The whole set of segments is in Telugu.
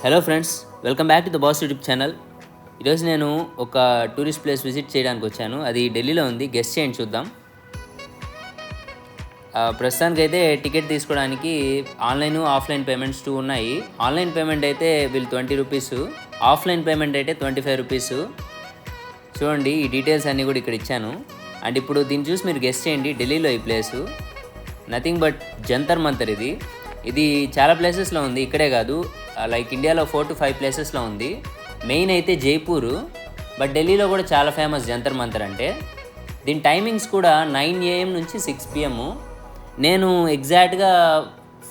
Hello friends, welcome back to the boss YouTube channel. ఈరోజు నేను ఒక టూరిస్ట్ ప్లేస్ విజిట్ చేయడానికి వచ్చాను. అది ఢిల్లీలో ఉంది. గెస్ట్ చేయండి చూద్దాం. ప్రస్తుతానికైతే టికెట్ తీసుకోవడానికి ఆన్లైన్ ఆఫ్లైన్ పేమెంట్స్ 2 ఉన్నాయి. ఆన్లైన్ పేమెంట్ అయితే వీళ్ళు 20 రూపీస్, ఆఫ్లైన్ పేమెంట్ అయితే 25 రూపీస్. చూడండి, ఈ డీటెయిల్స్ అన్నీ కూడా ఇక్కడ ఇచ్చాను. అండ్ ఇప్పుడు దీన్ని చూసి మీరు గెస్ట్ చేయండి. ఢిల్లీలో ఈ place nothing but Jantar Mantar. ఇది చాలా ప్లేసెస్లో ఉంది, ఇక్కడే కాదు, లైక్ ఇండియాలో 4 to 5 ప్లేసెస్లో ఉంది. మెయిన్ అయితే జైపూర్, బట్ ఢిల్లీలో కూడా చాలా ఫేమస్ జంతర్ మంతర్ అంటే. దీని టైమింగ్స్ కూడా 9 AM నుంచి 6 PM. నేను ఎగ్జాక్ట్గా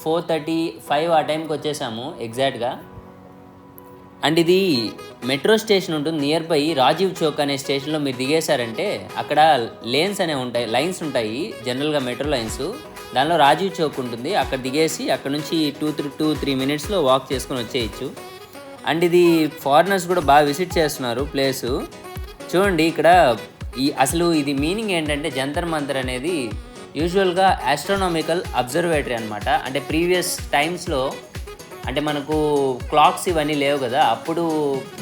4:35 ఆ టైంకి వచ్చేసాము ఎగ్జాక్ట్గా. అండ్ ఇది మెట్రో స్టేషన్ ఉంటుంది నియర్ బై రాజీవ్ చౌక్ అనే స్టేషన్లో మీరు దిగేశారంటే అక్కడ లైన్స్ ఉంటాయి జనరల్గా మెట్రో లైన్స్. దానిలో రాజీవ్ చౌక్ ఉంటుంది, అక్కడ దిగేసి అక్కడ నుంచి 2-3 మినిట్స్లో వాక్ చేసుకొని వచ్చేయచ్చు. అండ్ ఇది ఫారినర్స్ కూడా బాగా విజిట్ చేస్తున్నారు ప్లేసు. చూడండి ఇక్కడ అసలు ఇది మీనింగ్ ఏంటంటే జంతర్ మంతర్ అనేది యూజువల్గా ఆస్ట్రానామికల్ అబ్జర్వేటరీ అనమాట. అంటే ప్రీవియస్ టైమ్స్లో అంటే మనకు క్లాక్స్ ఇవన్నీ లేవు కదా, అప్పుడు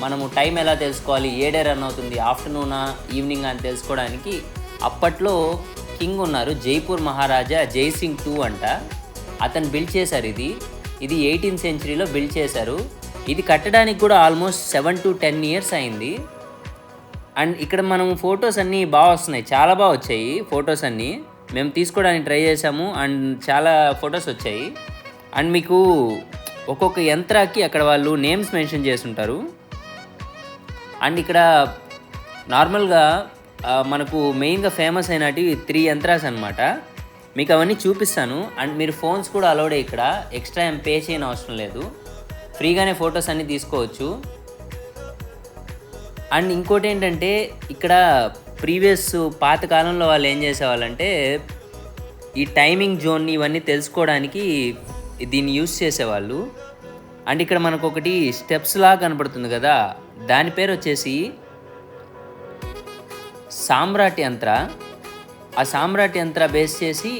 మనము టైం ఎలా తెలుసుకోవాలి, ఏ డే రన్ అవుతుంది, ఆఫ్టర్నూనా ఈవినింగ్ అని తెలుసుకోవడానికి అప్పట్లో కింగ్ ఉన్నారు, జైపూర్ మహారాజా జైసింగ్ 2 అంట. అతను బిల్డ్ చేశారు. ఇది 18th centuryలో బిల్డ్ చేశారు. ఇది కట్టడానికి కూడా ఆల్మోస్ట్ 7 to 10 years అయింది. అండ్ ఇక్కడ మనం ఫొటోస్ అన్నీ బాగా వస్తున్నాయి, చాలా బాగా వచ్చాయి ఫొటోస్ అన్నీ. మేము తీసుకోవడానికి ట్రై చేసాము అండ్ చాలా ఫొటోస్ వచ్చాయి. అండ్ మీకు ఒక్కొక్క యంత్రాకి అక్కడ వాళ్ళు నేమ్స్ మెన్షన్ చేస్తుంటారు. అండ్ ఇక్కడ నార్మల్గా మనకు మెయిన్గా ఫేమస్ అయినవి 3 యంత్రాస్ అనమాట. మీకు అవన్నీ చూపిస్తాను. అండ్ మీరు ఫోన్స్ కూడా అలౌడే, ఇక్కడ ఎక్స్ట్రా ఏం పే చేయని అవసరం లేదు, ఫ్రీగానే ఫొటోస్ అన్నీ తీసుకోవచ్చు. అండ్ ఇంకోటి ఏంటంటే ఇక్కడ ప్రీవియస్ పాత కాలంలో వాళ్ళు ఏం చేసేవాళ్ళంటే ఈ టైమింగ్ జోన్ని ఇవన్నీ తెలుసుకోవడానికి దీన్ని యూస్ చేసేవాళ్ళు. అండ్ ఇక్కడ మనకు ఒకటి స్టెప్స్ లాగా కనపడుతుంది కదా, దాని పేరు వచ్చేసి సామ్రాట్ యంత్ర. ఆ సామ్రాట్ యంత్ర బేస్ చేసి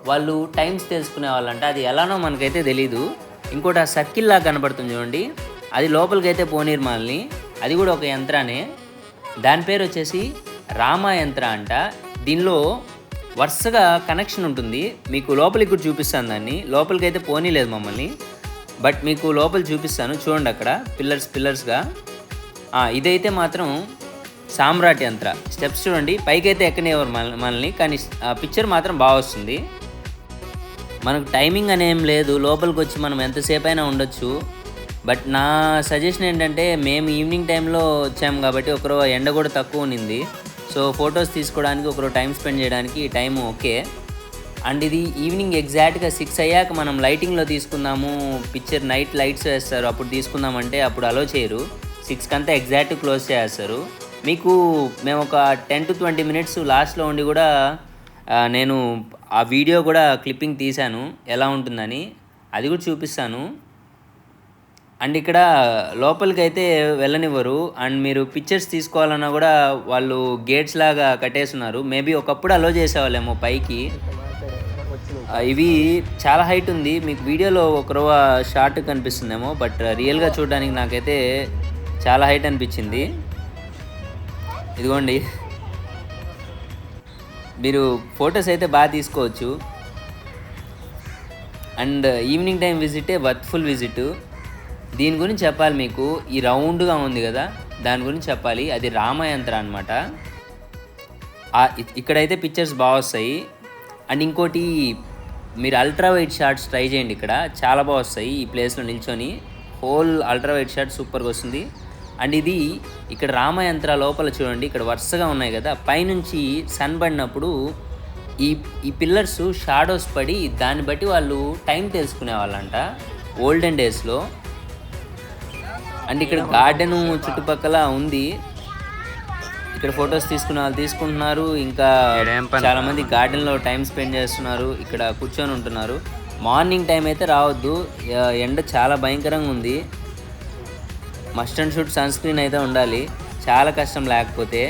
వాళ్ళు టైమ్స్ తెలుసుకునే వాళ్ళంట. అది ఎలానో మనకైతే తెలీదు. ఇంకోటి ఆ సర్కిల్ లాగా కనపడుతుంది చూడండి, అది లోపలికి అయితే పోనీరు మనల్ని, అది కూడా ఒక యంత్రానే. దాని పేరు వచ్చేసి రామా యంత్ర అంట. దీనిలో వరుసగా కనెక్షన్ ఉంటుంది. మీకు లోపలికి కూడా చూపిస్తాను, దాన్ని లోపలికి అయితే పోనీలేదు మమ్మల్ని, బట్ మీకు లోపల చూపిస్తాను. చూడండి అక్కడ పిల్లర్స్గా. ఇదైతే మాత్రం సామ్రాట్ యంత్ర. స్టెప్స్ చూడండి, పైకి అయితే ఎక్కనివ్వరు మనల్ని, కానీ పిక్చర్ మాత్రం బాగా వస్తుంది. మనకు టైమింగ్ అనేం లేదు, లోపలికి వచ్చి మనం ఎంతసేపు అయినా ఉండొచ్చు. బట్ నా సజెషన్ ఏంటంటే మేము ఈవినింగ్ టైంలో వచ్చాము కాబట్టి ఒకరో ఎండ కూడా తక్కువ ఉన్నింది, సో ఫొటోస్ తీసుకోవడానికి ఒకరో టైం స్పెండ్ చేయడానికి ఈ టైం ఓకే. అండ్ ఇది ఈవినింగ్ ఎగ్జాక్ట్గా 6 అయ్యాక మనం లైటింగ్లో తీసుకుందాము, పిక్చర్ నైట్ లైట్స్ వేస్తారు అప్పుడు తీసుకుందామంటే అప్పుడు అలో చేయరు. 6 కంతా ఎగ్జాక్ట్ క్లోజ్ చేస్తారు. మేము ఒక 10 to 20 మినిట్స్ లాస్ట్లో ఉండి కూడా నేను ఆ వీడియో కూడా క్లిప్పింగ్ తీశాను ఎలా ఉంటుందని, అది కూడా చూపిస్తాను. అండ్ ఇక్కడ లోపలికి అయితే వెళ్ళనివ్వరు. అండ్ మీరు పిక్చర్స్ తీసుకోవాలన్నా కూడా వాళ్ళు గేట్స్ లాగా కట్టేస్తున్నారు. మేబీ ఒకప్పుడు అలో చేసేవాళ్ళేమో పైకి. ఇవి చాలా హైట్ ఉంది, మీకు వీడియోలో ఒక షార్ట్ కనిపిస్తుందేమో, బట్ రియల్గా చూడడానికి నాకైతే చాలా హైట్ అనిపించింది. ఇదిగోండి, మీరు ఫొటోస్ అయితే బాగా తీసుకోవచ్చు. అండ్ ఈవినింగ్ టైం విజిటే వర్త్ఫుల్ విజిట్. దీని గురించి చెప్పాలి మీకు, ఈ రౌండ్గా ఉంది కదా దాని గురించి చెప్పాలి. అది రామయంత్ర అనమాట. ఇక్కడైతే పిక్చర్స్ బాగా వస్తాయి. అండ్ ఇంకోటి, మీరు అల్ట్రా వైడ్ షాట్స్ ట్రై చేయండి, ఇక్కడ చాలా బాగా వస్తాయి. ఈ ప్లేస్లో నిల్చొని హోల్ అల్ట్రా వైడ్ షాట్ సూపర్గా వస్తుంది. అండ్ ఇది ఇక్కడ రామయంత్ర లోపల చూడండి, ఇక్కడ వరుసగా ఉన్నాయి కదా, పైనుంచి సన్ పడినప్పుడు ఈ పిల్లర్స్ షాడోస్ పడి దాన్ని బట్టి వాళ్ళు టైం తెలుసుకునే వాళ్ళంట ఓల్డెన్ డేస్లో. అండ్ ఇక్కడ గార్డెను చుట్టుపక్కల ఉంది, ఇక్కడ ఫొటోస్ తీసుకునే వాళ్ళు తీసుకుంటున్నారు. ఇంకా చాలామంది గార్డెన్లో టైం స్పెండ్ చేస్తున్నారు, ఇక్కడ కూర్చొని ఉంటున్నారు. మార్నింగ్ టైం అయితే రావద్దు, ఎండ చాలా భయంకరంగా ఉంది. Must and should sunscreen అయితే ఉండాలి, చాలా కష్టం లేకపోతే.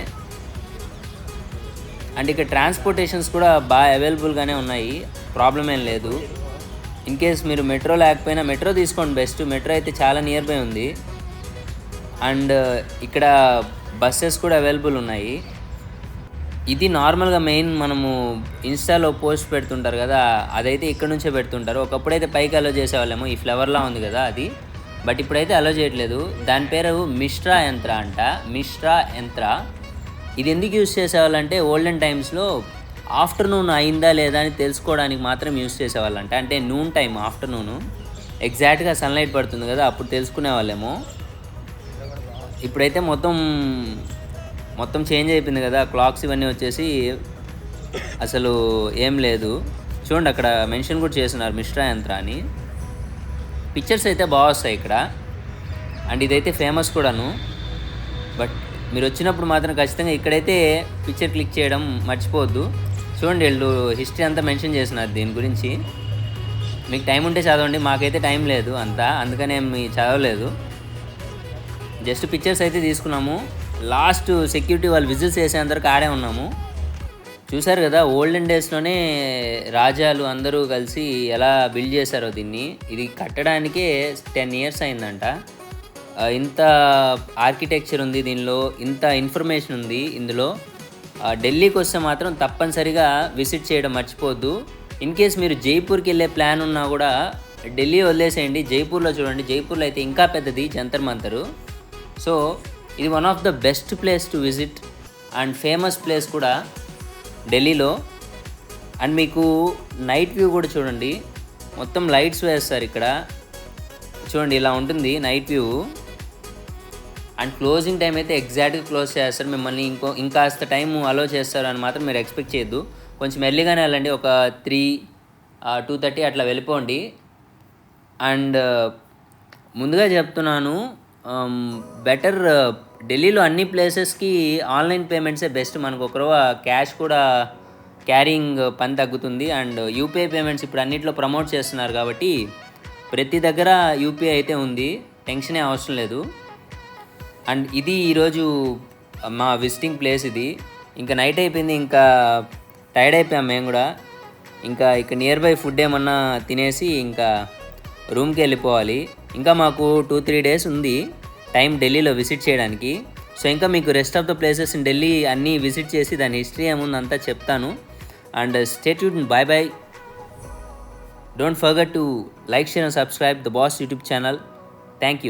అండ్ ఇక్కడ ట్రాన్స్పోర్టేషన్స్ కూడా బాగా అవైలబుల్గానే ఉన్నాయి, ప్రాబ్లం ఏం లేదు. ఇన్ కేస్ మీరు మెట్రో లేకపోయినా మెట్రో తీసుకోండి బెస్ట్. మెట్రో అయితే చాలా నియర్ బై ఉంది. అండ్ ఇక్కడ బస్సెస్ కూడా అవైలబుల్ ఉన్నాయి. ఇది నార్మల్గా మెయిన్ మనము ఇన్స్టాలో పోస్ట్ పెడుతుంటారు కదా, అదైతే ఇక్కడ నుంచే పెడుతుంటారు. ఒకప్పుడైతే పైకి అలో చేసేవాళ్ళేమో, ఈ ఫ్లవర్లా ఉంది కదా అది, బట్ ఇప్పుడైతే అలో చేయట్లేదు. దాని పేరు మిస్ట్రా యంత్ర అంట. మిస్ట్రా యంత్ర. ఇది ఎందుకు యూజ్ చేసేవాళ్ళంటే ఓల్డెన్ టైమ్స్లో ఆఫ్టర్నూన్ అయిందా లేదా అని తెలుసుకోవడానికి మాత్రం యూజ్ చేసేవాళ్ళంట. అంటే నూన్ టైం, ఆఫ్టర్నూను ఎగ్జాక్ట్గా సన్లైట్ పడుతుంది కదా, అప్పుడు తెలుసుకునే వాళ్ళేమో. ఇప్పుడైతే మొత్తం చేంజ్ అయిపోయింది కదా, క్లాక్స్ ఇవన్నీ వచ్చేసి అసలు ఏం లేదు. చూడండి అక్కడ మెన్షన్ కూడా చేస్తున్నారు మిస్ట్రా యంత్ర అని. పిక్చర్స్ అయితే బాగా వస్తాయి ఇక్కడ. అండ్ ఇదైతే ఫేమస్ కూడాను. బట్ మీరు వచ్చినప్పుడు మాత్రం ఖచ్చితంగా ఇక్కడైతే పిక్చర్ క్లిక్ చేయడం మర్చిపోవద్దు. చూడండి వీళ్ళు హిస్టరీ అంతా మెన్షన్ చేస్తున్నారు దీని గురించి. మీకు టైం ఉంటే చదవండి, మాకైతే టైం లేదు అంతా, అందుకనే మీ చదవలేదు. జస్ట్ పిక్చర్స్ అయితే తీసుకున్నాము. లాస్ట్ సెక్యూరిటీ వాళ్ళు విజిల్స్ చేసేంతవరకు ఆడే ఉన్నాము. చూసారు కదా ఓల్డెన్ డేస్లోనే రాజాలు అందరూ కలిసి ఎలా బిల్డ్ చేశారో దీన్ని. ఇది కట్టడానికే 10 years అయిందంట. ఇంత ఆర్కిటెక్చర్ ఉంది దీనిలో, ఇంత ఇన్ఫర్మేషన్ ఉంది ఇందులో. ఢిల్లీకి వస్తే మాత్రం తప్పనిసరిగా విజిట్ చేయడం మర్చిపోవద్దు. ఇన్ కేస్ మీరు జైపూర్కి వెళ్ళే ప్లాన్ ఉన్నా కూడా ఢిల్లీ వదిలేసేయండి, జైపూర్లో చూడండి. జైపూర్లో అయితే ఇంకా పెద్దది జంతర్ మంతరు. సో ఇది one of the best place to visit and famous place కూడా ఢిల్లీలో. అండ్ మీకు నైట్ వ్యూ కూడా చూడండి, మొత్తం లైట్స్ వేస్తారు ఇక్కడ. చూడండి ఇలా ఉంటుంది night view. And closing time అయితే ఎగ్జాక్ట్గా క్లోజ్ చేస్తారు. మిమ్మల్ని ఇంకాస్త టైం అలో చేస్తారు అని మాత్రం మీరు ఎక్స్పెక్ట్ చేయొద్దు. కొంచెం ఎర్లీగానే వెళ్ళండి, ఒక 2:30 అట్లా వెళ్ళిపోండి. అండ్ ముందుగా చెప్తున్నాను, బెటర్ ఢిల్లీలో అన్ని ప్లేసెస్కి ఆన్లైన్ పేమెంట్సే బెస్ట్. మనకు ఒకరవ క్యాష్ కూడా క్యారింగ్ పని తగ్గుతుంది. అండ్ యూపీఐ పేమెంట్స్ ఇప్పుడు అన్నిట్లో ప్రమోట్ చేస్తున్నారు కాబట్టి ప్రతి దగ్గర యూపీఐ అయితే ఉంది, టెన్షనే అవసరం లేదు. అండ్ ఇది ఈరోజు మా విజిటింగ్ ప్లేస్ ఇది. ఇంకా నైట్ అయిపోయింది, ఇంకా టైర్డ్ అయిపోయాం మేము కూడా. ఇంకా ఇక్కడ నియర్ బై ఫుడ్ ఏమన్నా తినేసి ఇంకా రూమ్కి వెళ్ళిపోవాలి. ఇంకా మాకు 2-3 days ఉంది టైం ఢిల్లీలో విజిట్ చేయడానికి. సో ఇంకా మీకు rest of the places in Delhi అన్నీ విజిట్ చేసి దాని హిస్టరీ ఏముందంతా చెప్తాను. And stay tuned. By by. Don't forget to like, share and subscribe the boss YouTube channel. Thank you.